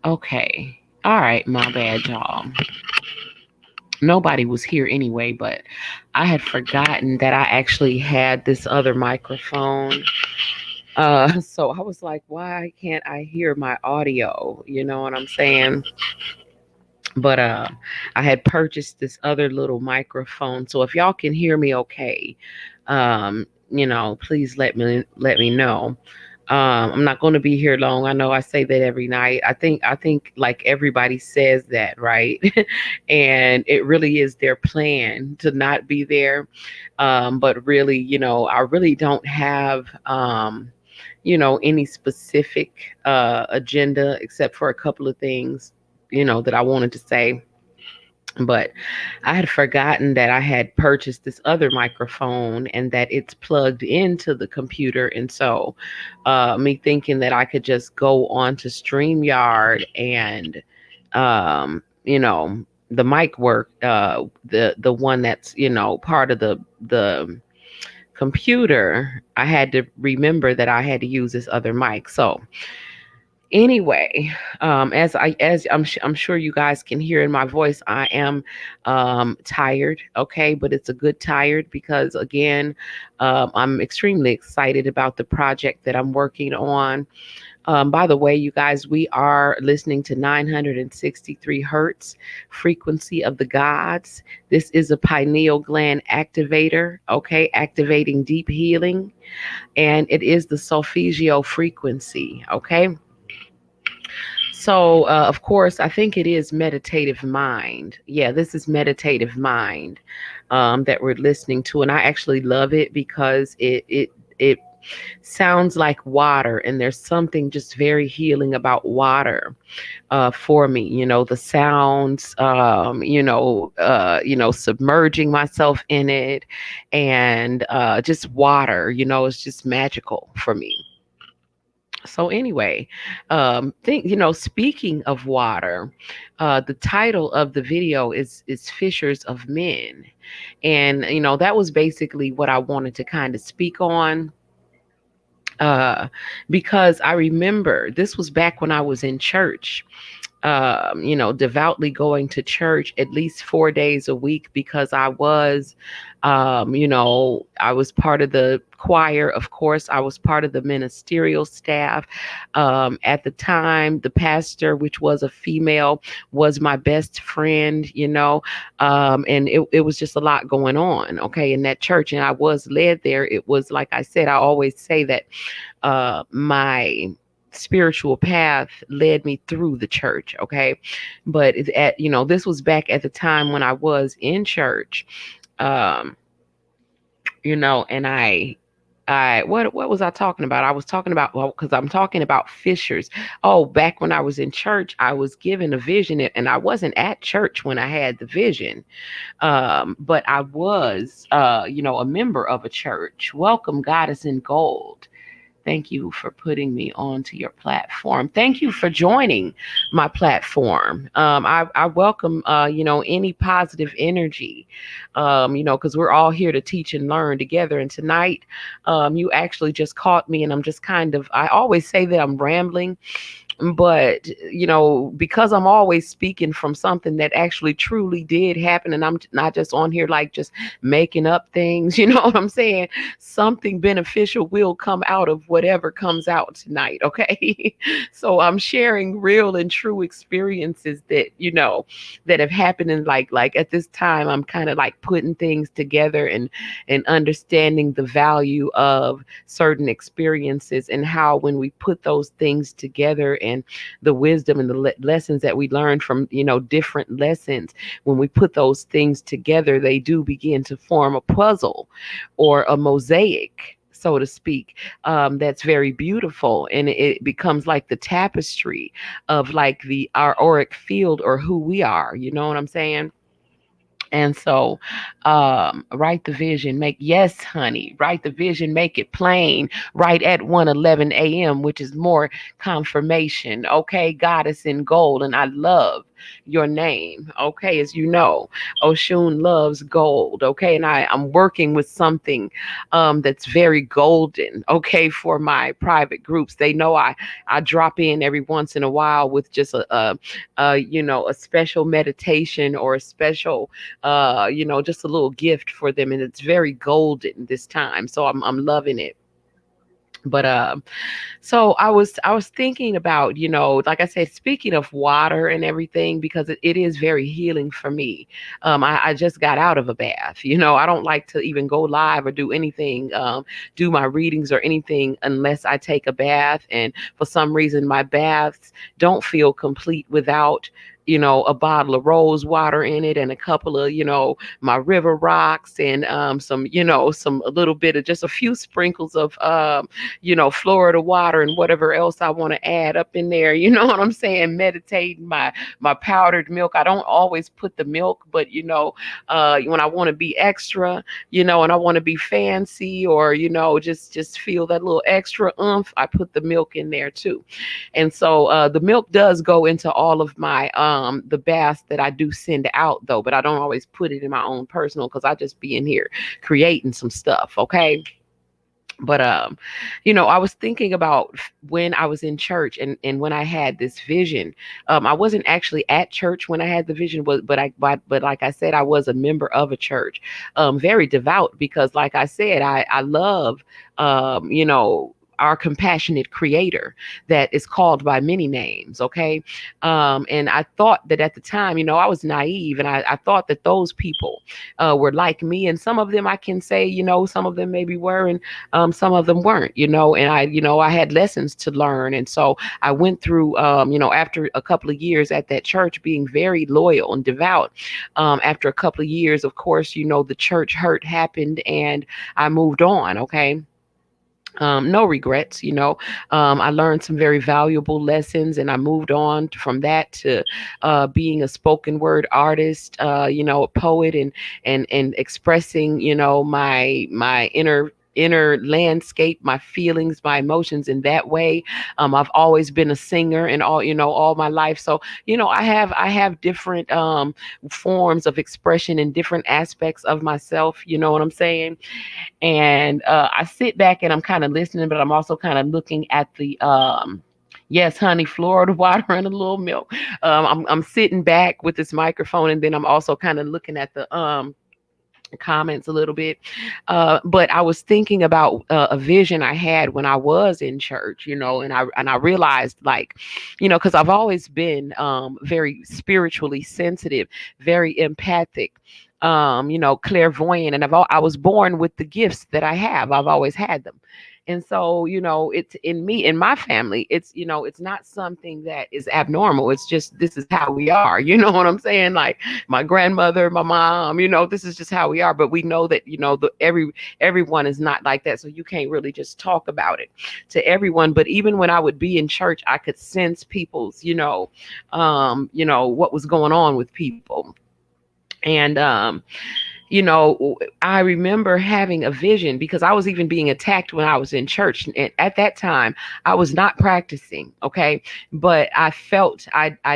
Okay. All right, my bad, y'all. Nobody was here anyway, but I had forgotten that I actually had this other microphone. So I was like, why can't I hear my audio? You know what I'm saying? But I had purchased this other little microphone. So if y'all can hear me okay, please let me know. I'm not going to be here long. I know I say that every night. I think like everybody says that, right? And it really is their plan to not be there. But really, I really don't have any specific agenda except for a couple of things, that I wanted to say. But I had forgotten that I had purchased this other microphone and that it's plugged into the computer. And so, me thinking that I could just go on to StreamYard and, the mic work, the one that's part of the computer. I had to remember that I had to use this other mic. So anyway, as I'm sure you guys can hear in my voice, I am tired. Okay, but it's a good tired because again, I'm extremely excited about the project that I'm working on. By the way, you guys, we are listening to 963 hertz frequency of the gods. This is a pineal gland activator, okay, activating deep healing, and it is the solfeggio frequency, okay. So, of course, I think it is meditative mind. Yeah, this is meditative mind that we're listening to, and I actually love it because it sounds like water, and there's something just very healing about water for me. The sounds, submerging myself in it, and just water. It's just magical for me. So anyway, speaking of water, the title of the video is Fishers of Men, and that was basically what I wanted to kind of speak on. Uh, because I remember this was back when I was in church, devoutly going to church at least 4 days a week because I was part of the choir. Of course, I was part of the ministerial staff. At the time, the pastor, which was a female, was my best friend, and it was just a lot going on, okay, in that church. And I was led there. It was, like I said, I always say that my spiritual path led me through the church, okay. But this was back at the time when I was in church. um and what was I talking about? I was talking about, well, because I'm talking about fishers. Oh, back when I was in church, I was given a vision, and I wasn't at church when I had the vision. But I was a member of a church. Welcome, Goddess in Gold. Thank you for putting me onto your platform. Thank you for joining my platform. I welcome, any positive energy, because we're all here to teach and learn together. And tonight, you actually just caught me, and I'm just I always say that I'm rambling, but because I'm always speaking from something that actually truly did happen, and I'm not just on here like just making up things. You know what I'm saying? Something beneficial will come out of whatever comes out tonight, okay? So I'm sharing real and true experiences that that have happened, and like at this time I'm kind of like putting things together and understanding the value of certain experiences, and how when we put those things together, and the wisdom and the lessons that we learn from different lessons, when we put those things together, they do begin to form a puzzle or a mosaic, so to speak, that's very beautiful, and it becomes like the tapestry of like our auric field, or who we are. You know what I'm saying? And so, write the vision, yes, honey, write the vision, make it plain, right at 1:11 a.m., which is more confirmation. Okay, Goddess in Gold. And I love your name. Okay, as you know, Oshun loves gold. Okay, and I'm working with something that's very golden. Okay, for my private groups, they know I drop in every once in a while with just a special meditation or a special just a little gift for them, and it's very golden this time. So I'm loving it. But so I was thinking about, like I said, speaking of water and everything, because it is very healing for me. I just got out of a bath. I don't like to even go live or do anything, do my readings or anything unless I take a bath. And for some reason, my baths don't feel complete without a bottle of rose water in it and a couple of, my river rocks and some, some a little bit of just a few sprinkles of Florida water and whatever else I want to add up in there. You know what I'm saying? Meditating my powdered milk. I don't always put the milk, but when I want to be extra, and I want to be fancy or just feel that little extra oomph, I put the milk in there too. And so the milk does go into all of my the baths that I do send out though, but I don't always put it in my own personal because I just be in here creating some stuff. Okay. But I was thinking about when I was in church and when I had this vision. I wasn't actually at church when I had the vision, but like I said, I was a member of a church, very devout, because like I said, I love our compassionate creator that is called by many names. Okay. And I thought that at the time, I was naive, and I thought that those people were like me, and some of them I can say, some of them maybe were, and some of them weren't, and I had lessons to learn. And so I went through, after a couple of years at that church being very loyal and devout, after a couple of years, of course, the church hurt happened and I moved on. Okay. No regrets. I learned some very valuable lessons, and I moved on from that to being a spoken word artist, a poet, and expressing, my inner landscape, my feelings, my emotions in that way. I've always been a singer and all my life. So, I have different forms of expression in different aspects of myself. You know what I'm saying? And I sit back and I'm kind of listening, but I'm also kind of looking at the yes, honey, Florida water and a little milk. I'm sitting back with this microphone, and then I'm also kind of looking at the comments a little bit. But I was thinking about a vision I had when I was in church, and I realized, like, because I've always been very spiritually sensitive, very empathic, clairvoyant, and I was born with the gifts that I have. I've always had them. And so, it's in me, in my family, it's not something that is abnormal. It's just, this is how we are. You know what I'm saying? Like my grandmother, my mom, this is just how we are. But we know that, everyone is not like that. So you can't really just talk about it to everyone. But even when I would be in church, I could sense people's, what was going on with people. And you know, I remember having a vision because I was even being attacked when I was in church. And at that time, I was not practicing, okay? But I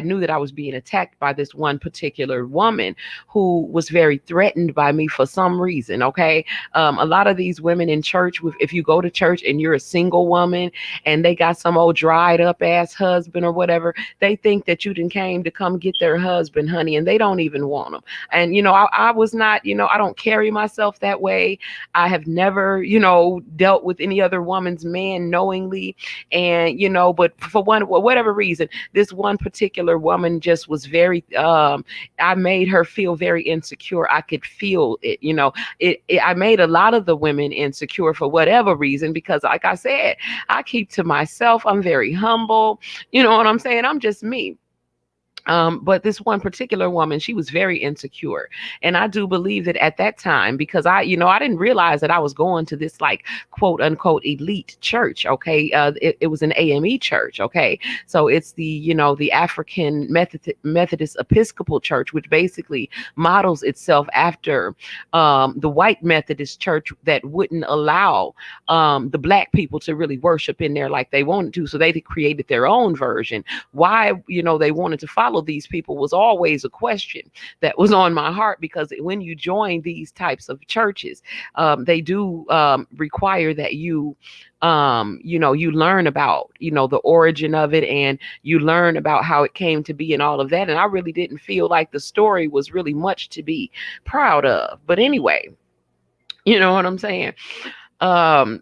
knew that I was being attacked by this one particular woman who was very threatened by me for some reason, okay? A lot of these women in church, if you go to church and you're a single woman and they got some old dried up ass husband or whatever, they think that you done came to come get their husband, honey, and they don't even want them. And, I was not, I don't carry myself that way. I have never, dealt with any other woman's man knowingly. And, but for whatever reason, this one particular woman just was very, I made her feel very insecure. I could feel it, I made a lot of the women insecure for whatever reason, because like I said, I keep to myself. I'm very humble. You know what I'm saying? I'm just me. But this one particular woman, she was very insecure. And I do believe that at that time, because I didn't realize that I was going to this like quote unquote elite church. Okay. It was an AME church. Okay. So it's the African Methodist Episcopal Church, which basically models itself after the white Methodist church that wouldn't allow the black people to really worship in there like they wanted to. So they created their own version. Why, they wanted to follow follow these people was always a question that was on my heart, because when you join these types of churches, they do require that you learn about, the origin of it, and you learn about how it came to be and all of that. And I really didn't feel like the story was really much to be proud of. But anyway, you know what I'm saying? I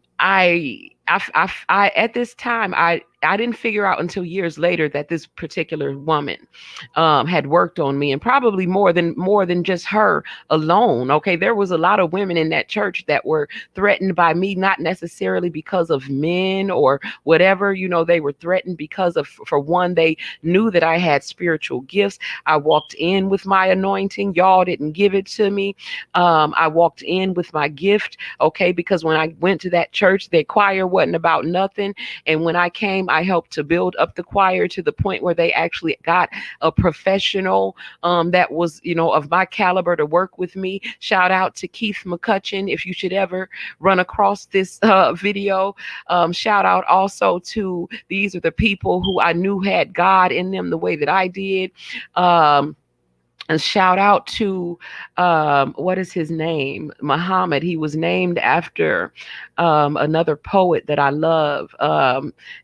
at this time, I didn't figure out until years later that this particular woman had worked on me, and probably more than just her alone. Okay, there was a lot of women in that church that were threatened by me, not necessarily because of men or whatever. They were threatened because of, for one, they knew that I had spiritual gifts. I walked in with my anointing. Y'all didn't give it to me. I walked in with my gift. Okay, because when I went to that church, the choir wasn't about nothing. And when I came, I helped to build up the choir to the point where they actually got a professional that was, of my caliber to work with me. Shout out to Keith McCutcheon, if you should ever run across this video. Shout out also to, these are the people who I knew had God in them the way that I did. And shout out to what is his name? Muhammad. He was named after another poet that I love.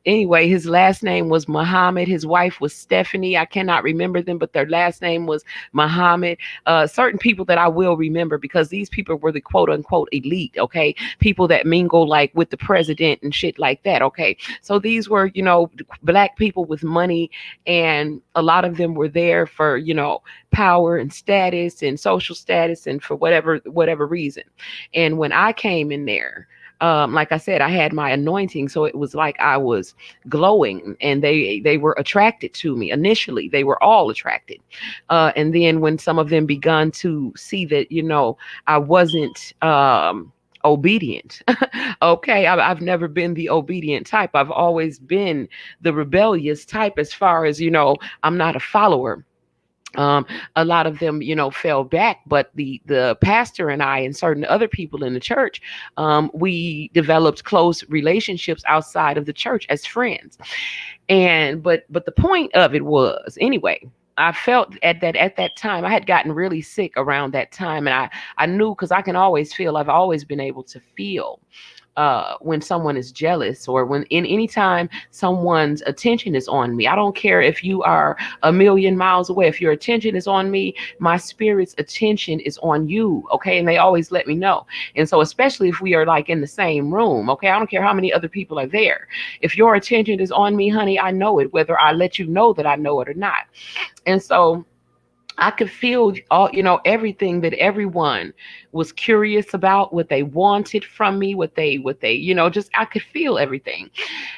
Anyway, his last name was Muhammad. His wife was Stephanie. I cannot remember them, but their last name was Muhammad. Certain people that I will remember, because these people were the quote unquote elite. Okay, people that mingle like with the president and shit like that. Okay, so these were, black people with money, and a lot of them were there for, power and status and social status, and for whatever reason. And when I came in there, like I said, I had my anointing, so it was like I was glowing, and they were attracted to me. Initially, they were all attracted, and then when some of them begun to see that, I wasn't obedient. Okay, I've never been the obedient type. I've always been the rebellious type, as far as, I'm not a follower. A lot of them, fell back, but the pastor and I and certain other people in the church, we developed close relationships outside of the church as friends. And but the point of it was, anyway, I felt at that time, I had gotten really sick around that time, and I knew, because I can always feel. I've always been able to feel when someone is jealous, or when in any time someone's attention is on me. I don't care if you are a million miles away. If your attention is on me, my spirit's attention is on you. Okay, and they always let me know. And so, especially if we are like in the same room. Okay, I don't care how many other people are there. If your attention is on me, honey, I know it, whether I let you know that I know it or not. And so I could feel all, everything that everyone was curious about, what they wanted from me, what they, just, I could feel everything.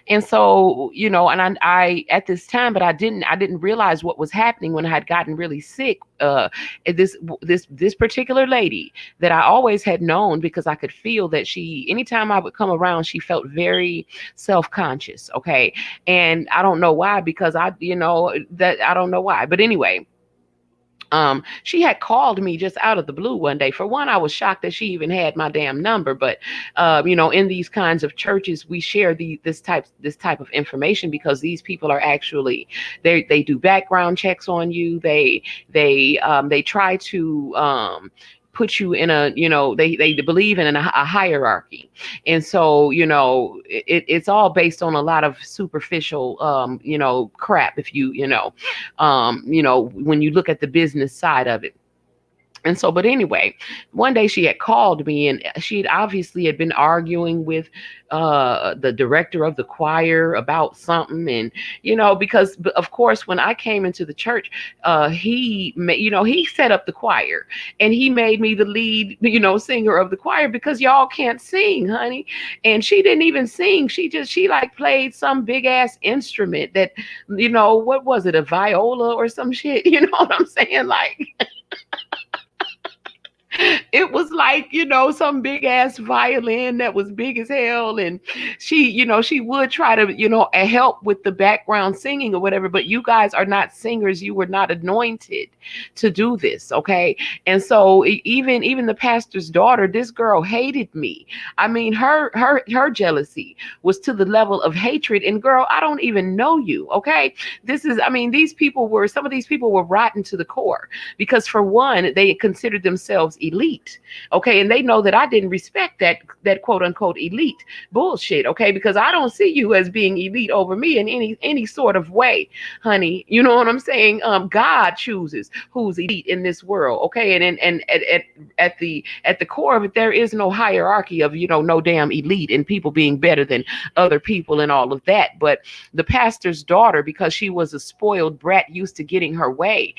And so, and I at this time, but I didn't realize what was happening when I had gotten really sick. This particular lady that I always had known, because I could feel that she, anytime I would come around, she felt very self-conscious. Okay. And I don't know why, because that I don't know why, but anyway, she had called me just out of the blue one day. For one, I was shocked that she even had my damn number. But in these kinds of churches, we share this type of information, because these people are actually, they do background checks on you. They try to put you in a, they believe in a hierarchy. And so, it's all based on a lot of superficial, crap. If when you look at the business side of it. And so, but anyway, one day she had called me, and she had obviously had been arguing with the director of the choir about something. And, because of course, when I came into the church, he set up the choir, and he made me the lead, singer of the choir, because y'all can't sing, honey. And she didn't even sing. She like played some big ass instrument that, what was it, a viola or some shit? You know what I'm saying? Like, It was like, some big ass violin that was big as hell. And she would try to, help with the background singing or whatever, but you guys are not singers. You were not anointed to do this. Okay. And so even the pastor's daughter, this girl hated me. I mean, her jealousy was to the level of hatred. And girl, I don't even know you. Okay. I mean, some of these people were rotten to the core because for one, they considered themselves elite. Okay. And they know that I didn't respect that quote unquote elite bullshit. Okay. Because I don't see you as being elite over me in any sort of way, honey. You know what I'm saying? God chooses who's elite in this world. Okay. And at the core of it, there is no hierarchy of, no damn elite and people being better than other people and all of that. But the pastor's daughter, because she was a spoiled brat used to getting her way,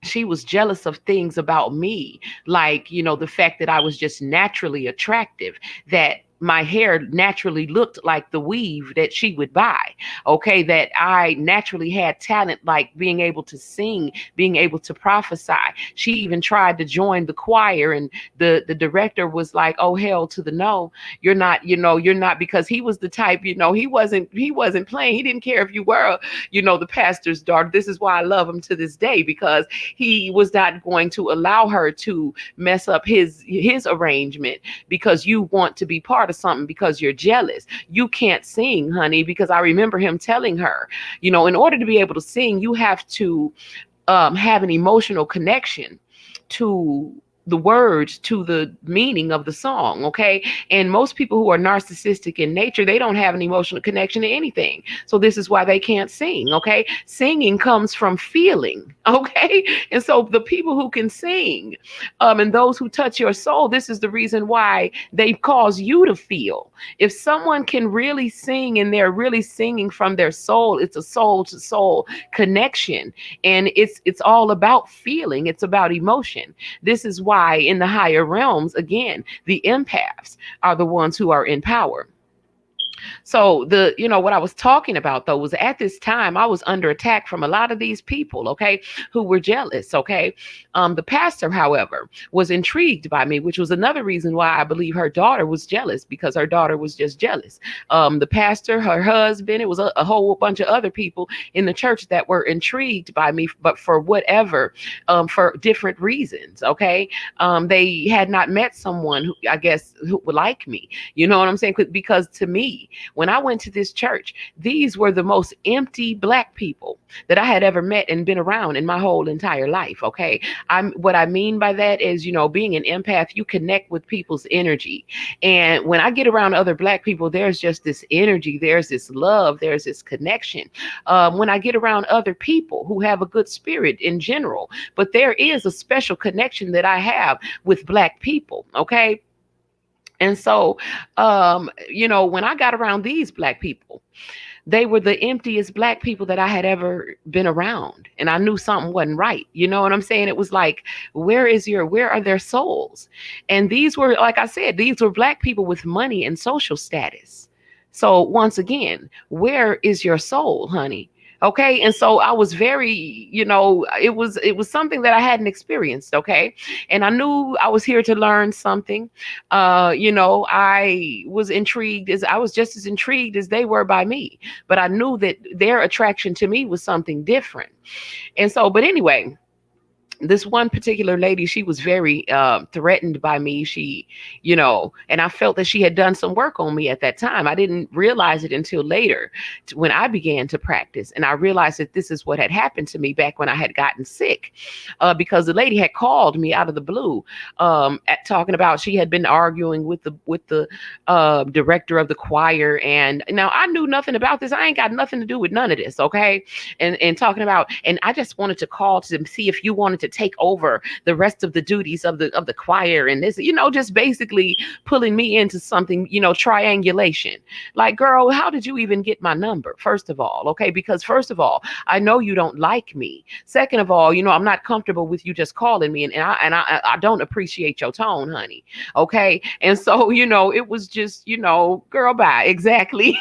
she was jealous of things about me, like, the fact that I was just naturally attractive, that my hair naturally looked like the weave that she would buy. Okay, that I naturally had talent, like being able to sing, being able to prophesy. She even tried to join the choir, and the director was like, "Oh, hell to the no. You're not," because he was the type, he wasn't playing. He didn't care if you were, the pastor's daughter. This is why I love him to this day, because he was not going to allow her to mess up his arrangement because you want to be part of something, because you're jealous. You can't sing, honey, because I remember him telling her, in order to be able to sing, you have to have an emotional connection to the words, to the meaning of the song. Okay. And most people who are narcissistic in nature, they don't have an emotional connection to anything. So this is why they can't sing. Okay. Singing comes from feeling. Okay. And so the people who can sing, and those who touch your soul, this is the reason why they cause you to feel. If someone can really sing and they're really singing from their soul, it's a soul to soul connection. And it's all about feeling. It's about emotion. This is why in the higher realms, again, the empaths are the ones who are in power. So what I was talking about though was at this time I was under attack from a lot of these people, okay, who were jealous. Okay. The pastor, however, was intrigued by me, which was another reason why I believe her daughter was jealous, because her daughter was just jealous. The pastor, her husband, it was a whole bunch of other people in the church that were intrigued by me, but for whatever, for different reasons. Okay. They had not met someone who, I guess, who would like me. You know what I'm saying? Because to me, when I went to this church, these were the most empty Black people that I had ever met and been around in my whole entire life. Okay. What I mean by that is, being an empath, you connect with people's energy. And when I get around other Black people, there's just this energy, there's this love, there's this connection. When I get around other people who have a good spirit in general, but there is a special connection that I have with Black people. Okay. And so, when I got around these Black people, they were the emptiest Black people that I had ever been around. And I knew something wasn't right. You know what I'm saying? It was like, where are their souls? And these were, like I said, these were Black people with money and social status. So once again, where is your soul, honey? Okay. And so I was very, it was something that I hadn't experienced. Okay. And I knew I was here to learn something. I was intrigued, as I was just as intrigued as they were by me, but I knew that their attraction to me was something different. And so, but anyway, this one particular lady, she was very threatened by me. And I felt that she had done some work on me at that time. I didn't realize it until later, when I began to practice. And I realized that this is what had happened to me back when I had gotten sick, because the lady had called me out of the blue, talking about she had been arguing with the director of the choir. And now I knew nothing about this. I ain't got nothing to do with none of this. Okay. And talking about, and I just wanted to call to see if you wanted to take over the rest of the duties of the choir, and this, just basically pulling me into something, triangulation. Like, girl, how did you even get my number? First of all, okay, because first of all, I know you don't like me. Second of all, I'm not comfortable with you just calling me, and I don't appreciate your tone, honey. Okay, and so it was just, girl, bye, exactly.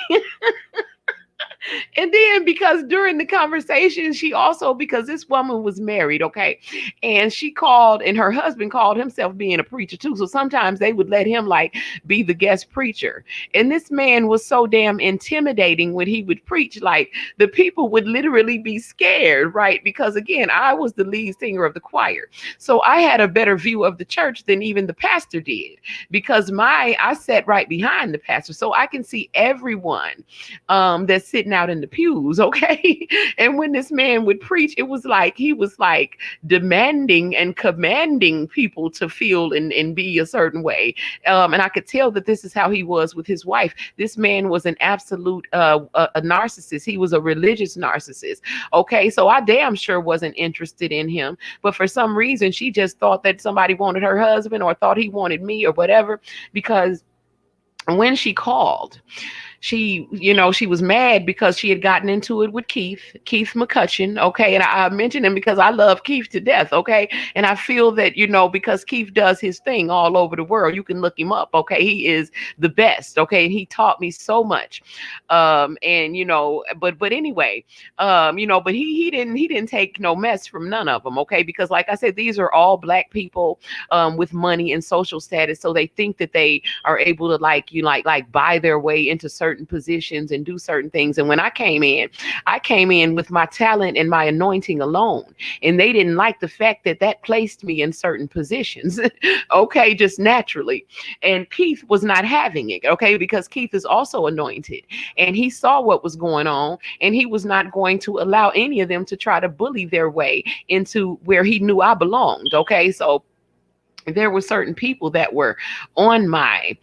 And then because during the conversation, she also, because this woman was married, okay, and she called, and her husband called himself being a preacher too. So sometimes they would let him like be the guest preacher. And this man was so damn intimidating when he would preach, like the people would literally be scared, right? Because again, I was the lead singer of the choir. So I had a better view of the church than even the pastor did, because I sat right behind the pastor. So I can see everyone that's sitting out in the pews, okay? And when this man would preach, it was like he was like demanding and commanding people to feel and be a certain way. And I could tell that this is how he was with his wife. This man was an absolute a narcissist. He was a religious narcissist. Okay, so I damn sure wasn't interested in him. But for some reason, she just thought that somebody wanted her husband or thought he wanted me or whatever. Because when she called, she was mad because she had gotten into it with Keith McCutcheon, okay? And I mention him because I love Keith to death, okay? And I feel that, because Keith does his thing all over the world, you can look him up, okay? He is the best, okay? And he taught me so much. And but anyway, but he didn't take no mess from none of them, okay? Because like I said, these are all black people with money and social status, so they think that they are able to like buy their way into certain positions and do certain things. And when I came in with my talent and my anointing alone, and they didn't like the fact that that placed me in certain positions, okay, just naturally. And Keith was not having it, okay, because Keith is also anointed, and he saw what was going on, and he was not going to allow any of them to try to bully their way into where he knew I belonged, okay? So there were certain people that were on my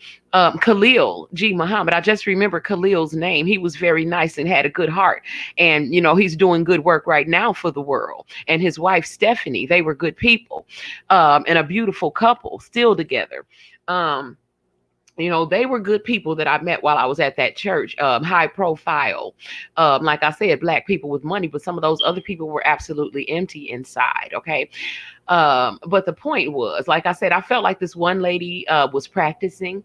Khalil G. Muhammad. I just remember Khalil's name. He was very nice and had a good heart. And, he's doing good work right now for the world. And his wife, Stephanie, they were good people, and a beautiful couple still together. They were good people that I met while I was at that church, high profile. Like I said, black people with money, but some of those other people were absolutely empty inside. Okay. But the point was, like I said, I felt like this one lady was practicing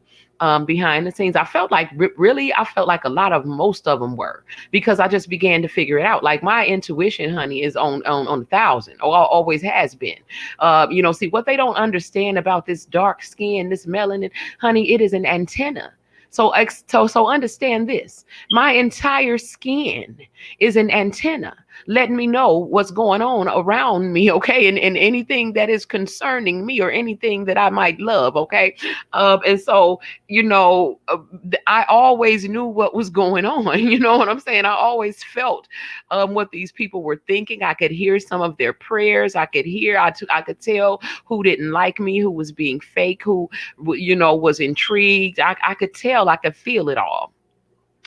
behind the scenes. I felt like I felt like most of them were, because I just began to figure it out. Like my intuition, honey, is on 1,000, or always has been. See what they don't understand about this dark skin, this melanin, honey, it is an antenna. So understand this. My entire skin is an antenna letting me know what's going on around me, okay? And anything that is concerning me or anything that I might love, okay? And so, I always knew what was going on. You know what I'm saying? I always felt what these people were thinking. I could hear some of their prayers. I could tell who didn't like me, who was being fake, who, was intrigued. I could tell, I could feel it all.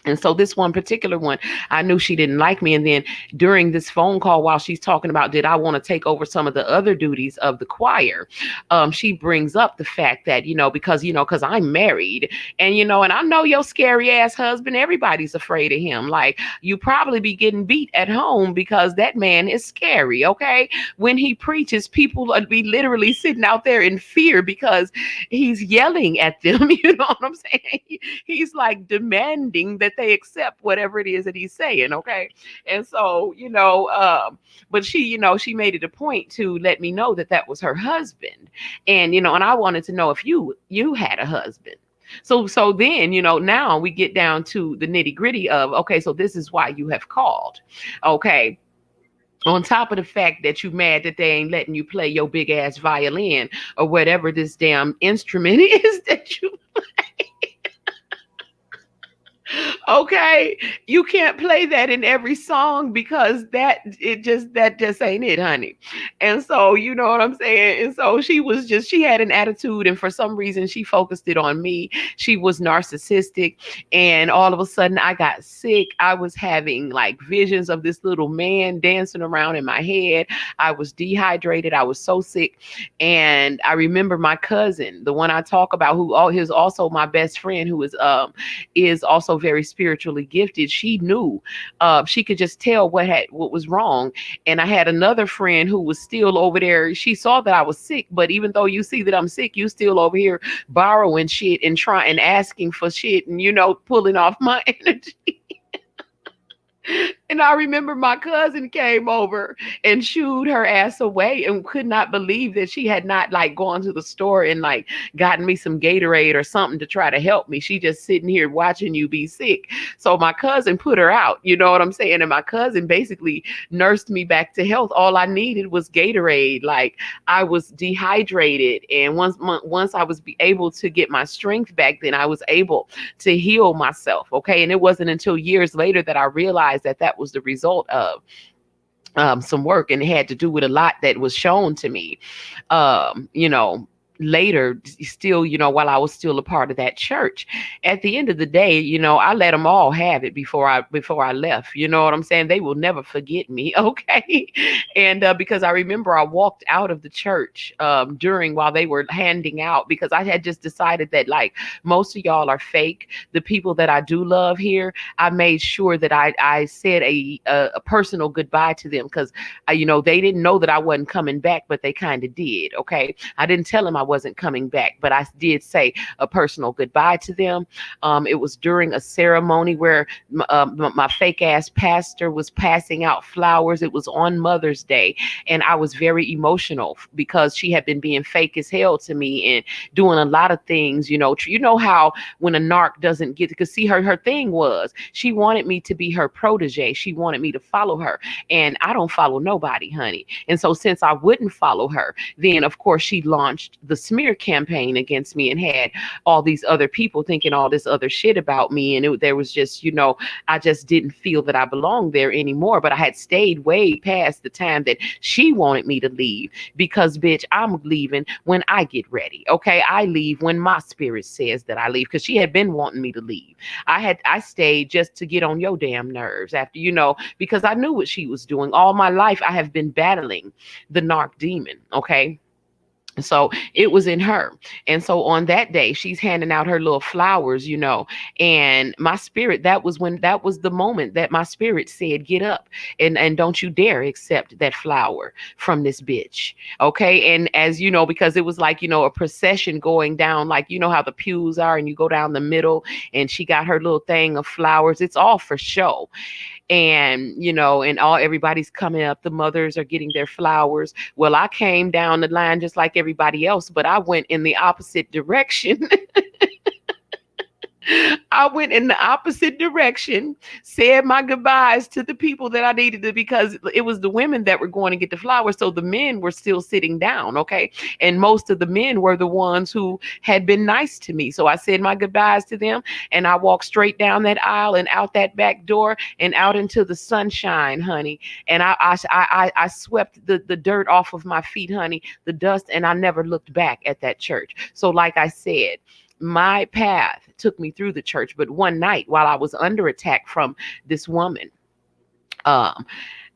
And so this one particular one, I knew she didn't like me. And then during this phone call, while she's talking about, did I want to take over some of the other duties of the choir? She brings up the fact that, because I'm married, and, and I know your scary ass husband, everybody's afraid of him. Like, you probably be getting beat at home because that man is scary. Okay. When he preaches, people would be literally sitting out there in fear because he's yelling at them. You know what I'm saying? He's like demanding that they accept whatever it is that he's saying, okay? And so, but she made it a point to let me know that that was her husband. And, and I wanted to know if you had a husband. So then, now we get down to the nitty gritty of, okay, so this is why you have called, okay? On top of the fact that you mad that they ain't letting you play your big ass violin or whatever this damn instrument is that you okay, you can't play that in every song because that just ain't it, honey. And so, you know what I'm saying? And so she had an attitude, and for some reason she focused it on me. She was narcissistic, and all of a sudden I got sick. I was having like visions of this little man dancing around in my head. I was dehydrated. I was so sick. And I remember my cousin, the one I talk about, who is also my best friend, who is also very spiritually gifted. She knew, she could just tell what was wrong. And I had another friend who was still over there. She saw that I was sick, but even though you see that I'm sick, you still over here borrowing shit and trying and asking for shit and pulling off my energy. And I remember my cousin came over and shooed her ass away and could not believe that she had not like gone to the store and like gotten me some Gatorade or something to try to help me. She just sitting here watching you be sick. So my cousin put her out, you know what I'm saying? And my cousin basically nursed me back to health. All I needed was Gatorade. Like I was dehydrated, and once I was able to get my strength back, then I was able to heal myself. Okay, and it wasn't until years later that I realized that that was the result of some work, and it had to do with a lot that was shown to me. You know, later, still, you know, while I was still a part of that church. At the end of the day, you know, I let them all have it before I left. You know what I'm saying? They will never forget me. Okay. And because I remember I walked out of the church during while they were handing out, because I had just decided that like most of y'all are fake. The people that I do love here, I made sure that I said a personal goodbye to them, because you know, they didn't know that I wasn't coming back, but they kind of did. Okay, I didn't tell them I wasn't coming back, but I did say a personal goodbye to them. It was during a ceremony where my fake ass pastor was passing out flowers. It was on Mother's Day, and I was very emotional because she had been being fake as hell to me and doing a lot of things. You know how when a narc doesn't get to see her thing was she wanted me to be her protege. She wanted me to follow her, and I don't follow nobody, honey. And so since I wouldn't follow her, then of course she launched the smear campaign against me and had all these other people thinking all this other shit about me. And there was just, you know, I just didn't feel that I belonged there anymore. But I had stayed way past the time that she wanted me to leave, because bitch, I'm leaving when I get ready. Okay, I leave when my spirit says that I leave, because she had been wanting me to leave. I stayed just to get on your damn nerves after, you know, because I knew what she was doing. All my life I have been battling the narc demon. Okay, so it was in her. And so on that day, she's handing out her little flowers, you know, and my spirit, that was the moment that my spirit said, get up and don't you dare accept that flower from this bitch. Okay. And as you know, because it was like, you know, a procession going down, like, you know how the pews are and you go down the middle, and she got her little thing of flowers. It's all for show. And you know, and everybody's coming up, the mothers are getting their flowers. Well, I came down the line just like everybody else, but I went in the opposite direction. I went in the opposite direction, said my goodbyes to the people that I needed to, because it was the women that were going to get the flowers. So the men were still sitting down. Okay. And most of the men were the ones who had been nice to me. So I said my goodbyes to them, and I walked straight down that aisle and out that back door and out into the sunshine, honey. And I swept the dirt off of my feet, honey, the dust, and I never looked back at that church. So like I said, my path took me through the church. But one night while I was under attack from this woman, um,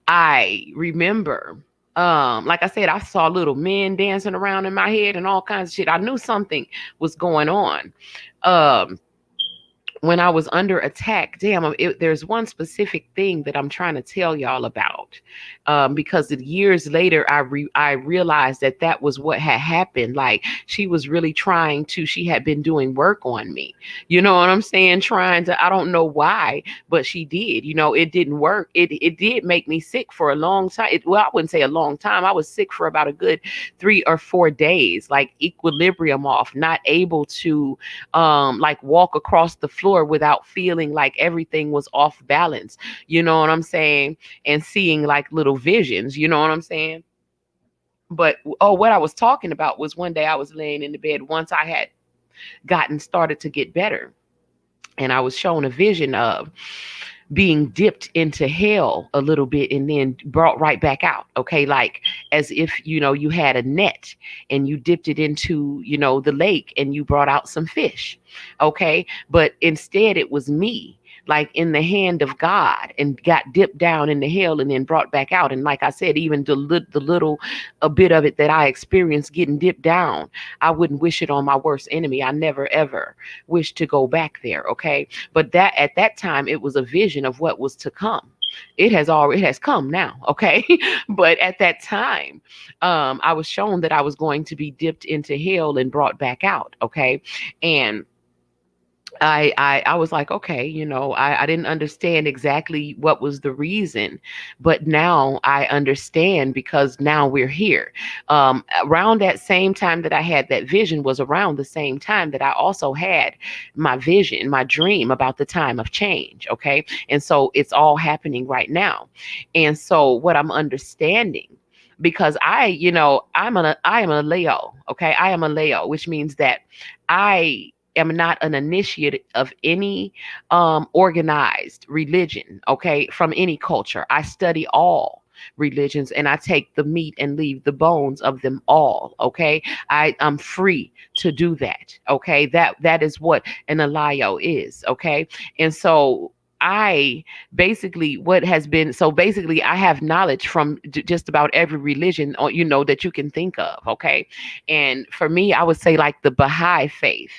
I remember, like I said, I saw little men dancing around in my head and all kinds of shit. I knew something was going on. Um, when I was under attack, damn, there's one specific thing that I'm trying to tell y'all about, because years later, I realized that that was what had happened. Like she was really she had been doing work on me. You know what I'm saying? Trying to, I don't know why, but she did. You know, it didn't work. It did make me sick for a long time. Well, I wouldn't say a long time. I was sick for about a good 3 or 4 days, like equilibrium off, not able to like walk across the floor without feeling like everything was off balance. You know what I'm saying? And seeing like little visions, you know what I'm saying? But what I was talking about was one day I was laying in the bed once I had started to get better, and I was shown a vision of being dipped into hell a little bit and then brought right back out. Okay, like as if, you know, you had a net and you dipped it into, you know, the lake and you brought out some fish. Okay, but instead it was me, like in the hand of God, and got dipped down into hell and then brought back out. And like I said, even the little a bit of it that I experienced getting dipped down, I wouldn't wish it on my worst enemy. I never ever wish to go back there. Okay, but that at that time it was a vision of what was to come. It has come now. Okay, but at that time, I was shown that I was going to be dipped into hell and brought back out. Okay, and I was like, okay, I didn't understand exactly what was the reason, but now I understand because now we're here. Around that same time that I had that vision was around the same time that I also had my vision, my dream about the time of change. Okay. And so it's all happening right now. And so what I'm understanding, because I am a Leo. Okay. I am a Leo, which means that I am not an initiate of any organized religion, okay, from any culture. I study all religions and I take the meat and leave the bones of them all, okay? I'm free to do that, okay? That is what an alio is, okay? And so I basically what has been so basically I have knowledge from just about every religion that you can think of, okay? And for me, I would say like the Baha'i faith,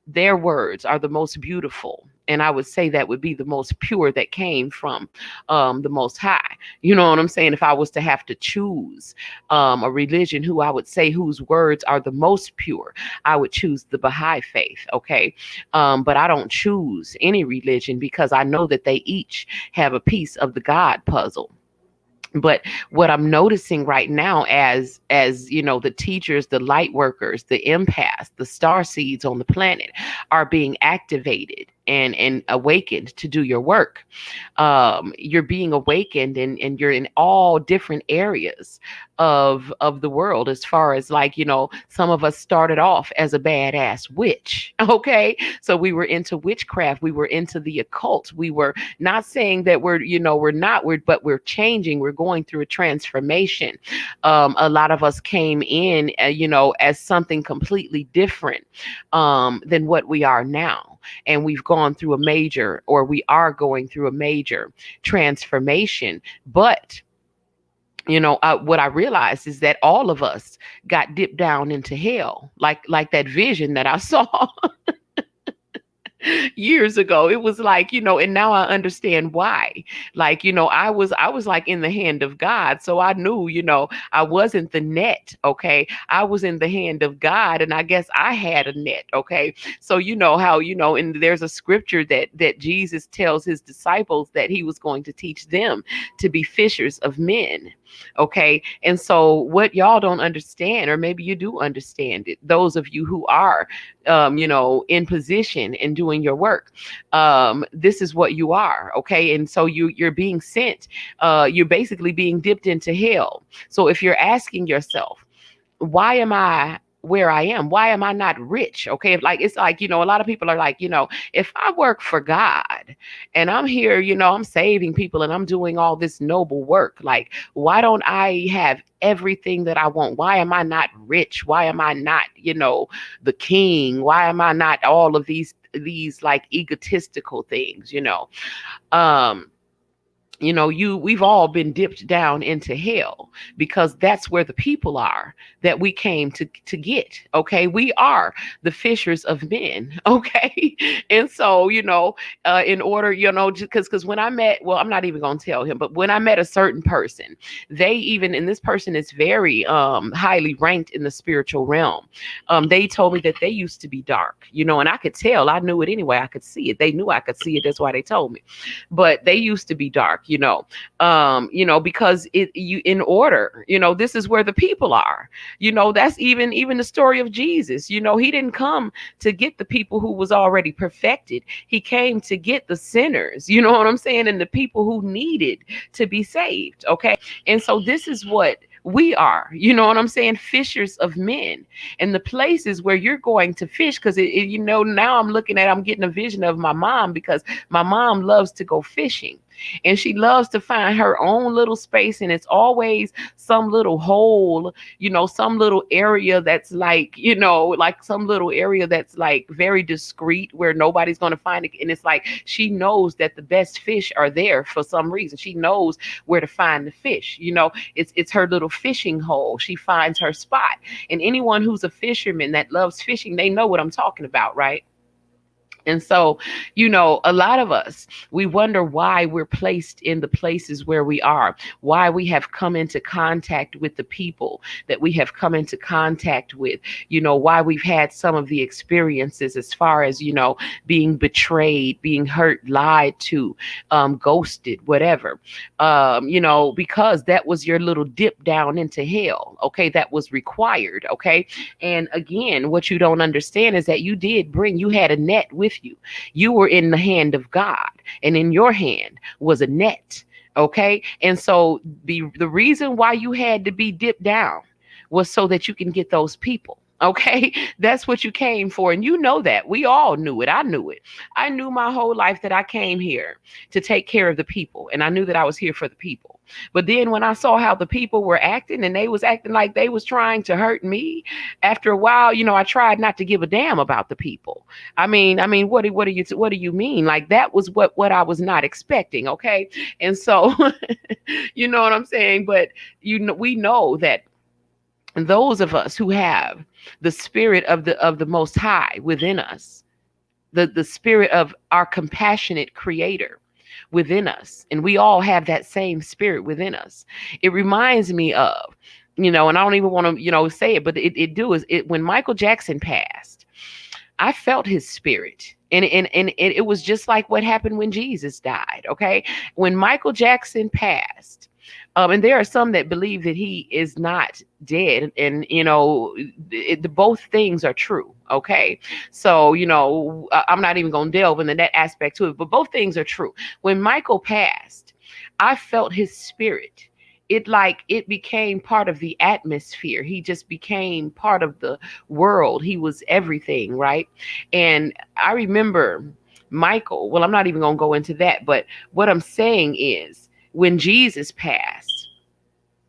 their words are the most beautiful. And I would say that would be the most pure that came from the Most High. You know what I'm saying? If I was to have to choose a religion who I would say whose words are the most pure, I would choose the Baha'i faith. Okay. But I don't choose any religion because I know that they each have a piece of the God puzzle. But what I'm noticing right now, as the teachers, the light workers, the empaths, the star seeds on the planet are being activated and awakened to do your work. You're being awakened, and you're in all different areas of the world. As far as, like, some of us started off as a badass witch. Okay, so we were into witchcraft, we were into the occult, we were not saying that we're not, but we're changing, we're going through a transformation. A lot of us came in as something completely different than what we are now, and we've gone through a major, or we are going through a major transformation. But what I realized is that all of us got dipped down into hell, like that vision that I saw years ago. It was like, and now I understand why. Like, I was like in the hand of God. So I knew, I wasn't the net. Okay. I was in the hand of God, and I guess I had a net. Okay. So you know how, and there's a scripture that Jesus tells his disciples that he was going to teach them to be fishers of men. Okay. And so what y'all don't understand, or maybe you do understand it, those of you who are in position and doing your work. This is what you are, okay? And so you're being sent. You're basically being dipped into hell. So if you're asking yourself, why am I where I am? Why am I not rich? Okay. If, like, it's like, a lot of people are like, if I work for God and I'm here, I'm saving people and I'm doing all this noble work, like, why don't I have everything that I want? Why am I not rich? Why am I not, the king? Why am I not all of these like egotistical things, Um, we've all been dipped down into hell because that's where the people are that we came to get. Okay, we are the fishers of men. Okay, and so in order, because when I met, well, I'm not even gonna tell him, but when I met a certain person, and this person is very highly ranked in the spiritual realm. They told me that they used to be dark, and I could tell. I knew it anyway. I could see it. They knew I could see it. That's why they told me. But they used to be dark, because you in order, this is where the people are. That's even the story of Jesus. He didn't come to get the people who was already perfected. He came to get the sinners, you know what I'm saying, and the people who needed to be saved. Okay. And so this is what we are, you know what I'm saying, fishers of men. And the places where you're going to fish, because now I'm getting a vision of my mom, because my mom loves to go fishing, and she loves to find her own little space, and it's always some little hole, some little area that's like some little area that's like very discreet where nobody's going to find it. And it's like she knows that the best fish are there for some reason. She knows where to find the fish. It's her little fishing hole. She finds her spot. And anyone who's a fisherman that loves fishing, they know what I'm talking about, right? And so, a lot of us, we wonder why we're placed in the places where we are, why we have come into contact with the people that we have come into contact with, why we've had some of the experiences as far as, being betrayed, being hurt, lied to, ghosted, whatever, because that was your little dip down into hell. Okay. That was required. Okay. And again, what you don't understand is that you had a net with you. You were in the hand of God, and in your hand was a net. Okay. And so the reason why you had to be dipped down was so that you can get those people. Okay. That's what you came for. And that. We all knew it. I knew it. I knew my whole life that I came here to take care of the people. And I knew that I was here for the people. But then when I saw how the people were acting, and they was acting like they was trying to hurt me, after a while, I tried not to give a damn about the people. I mean, what do you mean? Like, that was what I was not expecting. Okay. And so, you know what I'm saying? But we know that those of us who have the spirit of the most high within us, the spirit of our compassionate creator within us, and we all have that same spirit within us. It reminds me of, and I don't even want to, say it, but it when Michael Jackson passed, I felt his spirit. And it was just like what happened when Jesus died. Okay. When Michael Jackson passed, and there are some that believe that he is not dead, and both things are true. Okay. So, I'm not even going to delve into that aspect to it, but both things are true. When Michael passed, I felt his spirit. It became part of the atmosphere. He just became part of the world. He was everything, right? And I remember Michael. Well, I'm not even going to go into that, but what I'm saying is, when Jesus passed,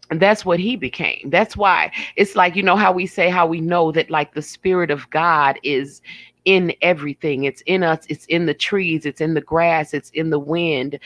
and that's what he became. That's why it's like, how we say, how we know that, like, the spirit of God is in everything. It's in us. It's in the trees. It's in the grass. It's in the wind.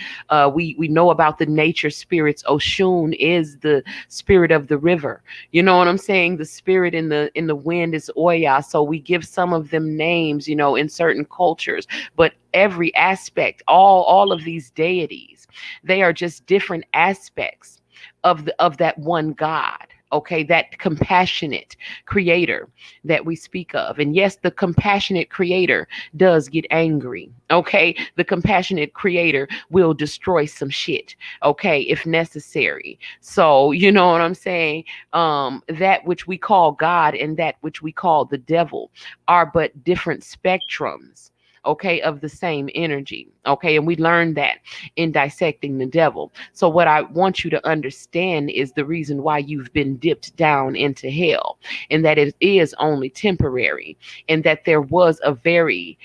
We know about the nature spirits. Oshun is the spirit of the river. You know what I'm saying? The spirit in the wind is Oya. So we give some of them names, in certain cultures. But every aspect, all of these deities, they are just different aspects of that one God. Okay, that compassionate creator that we speak of. And yes, the compassionate creator does get angry. Okay, the compassionate creator will destroy some shit. Okay, if necessary. So, you know what I'm saying? That which we call God and that which we call the devil are but different spectrums, okay, of the same energy. Okay, and we learned that in dissecting the devil. So what I want you to understand is the reason why you've been dipped down into hell, and that it is only temporary, and that there was a very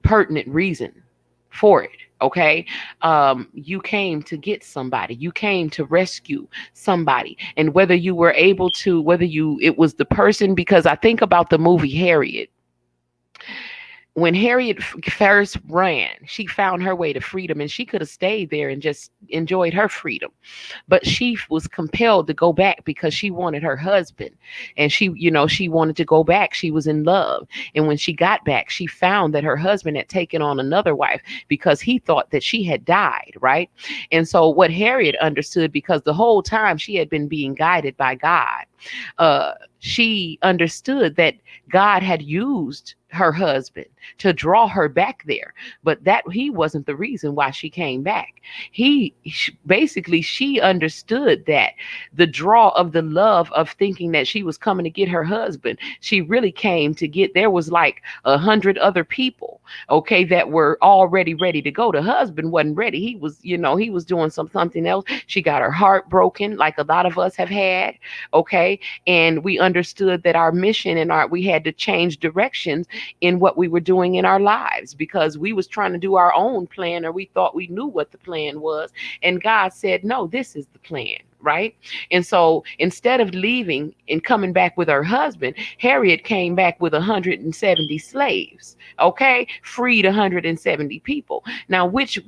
pertinent reason for it. Okay. You came to get somebody, you came to rescue somebody. And whether you were able to, it was the person, because I think about the movie Harriet. When Harriet first ran, she found her way to freedom, and she could have stayed there and just enjoyed her freedom. But she was compelled to go back because she wanted her husband, and she wanted to go back. She was in love. And when she got back, she found that her husband had taken on another wife because he thought that she had died, right? And so what Harriet understood, because the whole time she had been being guided by God, she understood that God had used her husband to draw her back there, but that he wasn't the reason why she came back. Basically, she understood that the draw of the love of thinking that she was coming to get her husband, she really came to get, there was like 100 other people, okay, that were already ready to go. The husband wasn't ready. He was, he was doing something else. She got her heart broken, like a lot of us have had, okay, and we understood that our mission and we had to change directions in what we were doing in our lives, because we was trying to do our own plan, or we thought we knew what the plan was, and God said, no, this is the plan. right? And so instead of leaving and coming back with her husband, Harriet came back with 170 slaves. Okay, freed 170 people. Now, which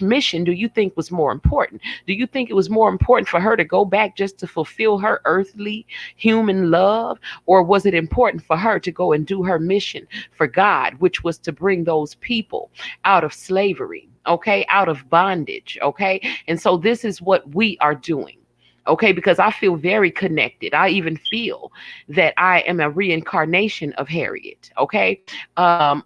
mission do you think was more important? Do you think it was more important for her to go back just to fulfill her earthly human love, or was it important for her to go and do her mission for God, which was to bring those people out of slavery, okay, out of bondage, okay? And so this is what we are doing. Okay, because I feel very connected. I even feel that I am a reincarnation of Harriet. Okay, I'm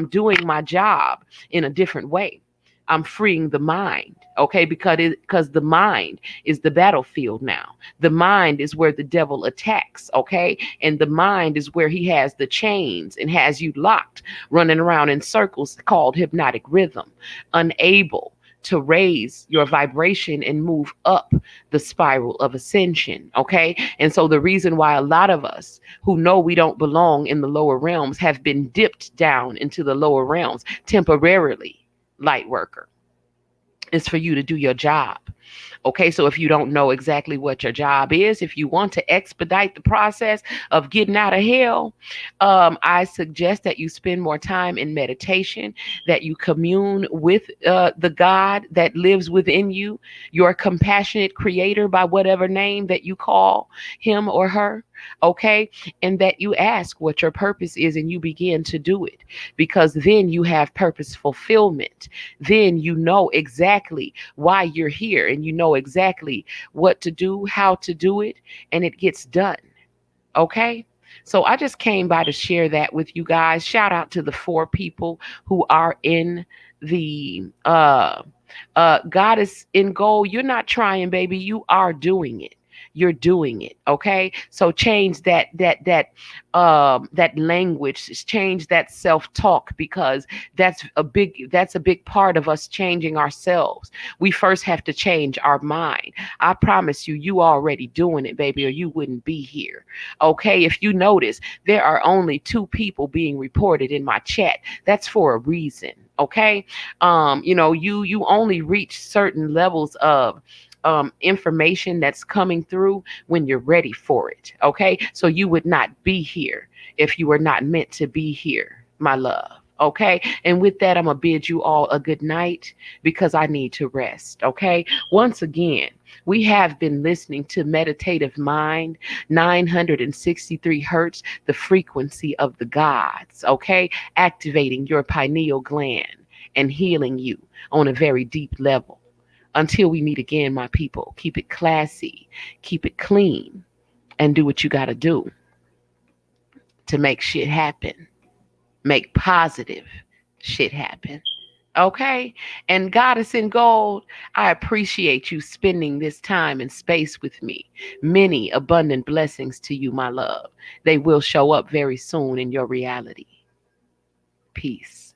doing my job in a different way. I'm freeing the mind. Okay, because the mind is the battlefield now. The mind is where the devil attacks. Okay, and the mind is where he has the chains and has you locked, running around in circles called hypnotic rhythm, unable to raise your vibration and move up the spiral of ascension. Okay. And so the reason why a lot of us who know we don't belong in the lower realms have been dipped down into the lower realms temporarily, light worker, is for you to do your job. Okay, so if you don't know exactly what your job is, if you want to expedite the process of getting out of hell, I suggest that you spend more time in meditation, that you commune with the God that lives within you, your compassionate creator, by whatever name that you call him or her. Okay, and that you ask what your purpose is and you begin to do it, because then you have purpose fulfillment. Then you know exactly why you're here and you know exactly what to do, how to do it, and it gets done. Okay. So I just came by to share that with you guys. Shout out to the 4 people who are in the Goddess in Gold. You're not trying, baby. You are doing it. You're doing it. Okay. So change that language, change that self-talk, because that's a big part of us changing ourselves. We first have to change our mind. I promise you, you already doing it, baby, or you wouldn't be here. Okay. If you notice, there are only 2 people being reported in my chat. That's for a reason. Okay. You only reach certain levels of information that's coming through when you're ready for it. Okay. So you would not be here if you were not meant to be here, my love. Okay. And with that, I'm going to bid you all a good night because I need to rest. Okay. Once again, we have been listening to Meditative Mind, 963 hertz, the frequency of the gods. Okay. Activating your pineal gland and healing you on a very deep level. Until we meet again, my people, keep it classy, keep it clean, and do what you got to do to make shit happen. Make positive shit happen. Okay? And Goddess in Gold, I appreciate you spending this time and space with me. Many abundant blessings to you, my love. They will show up very soon in your reality. Peace.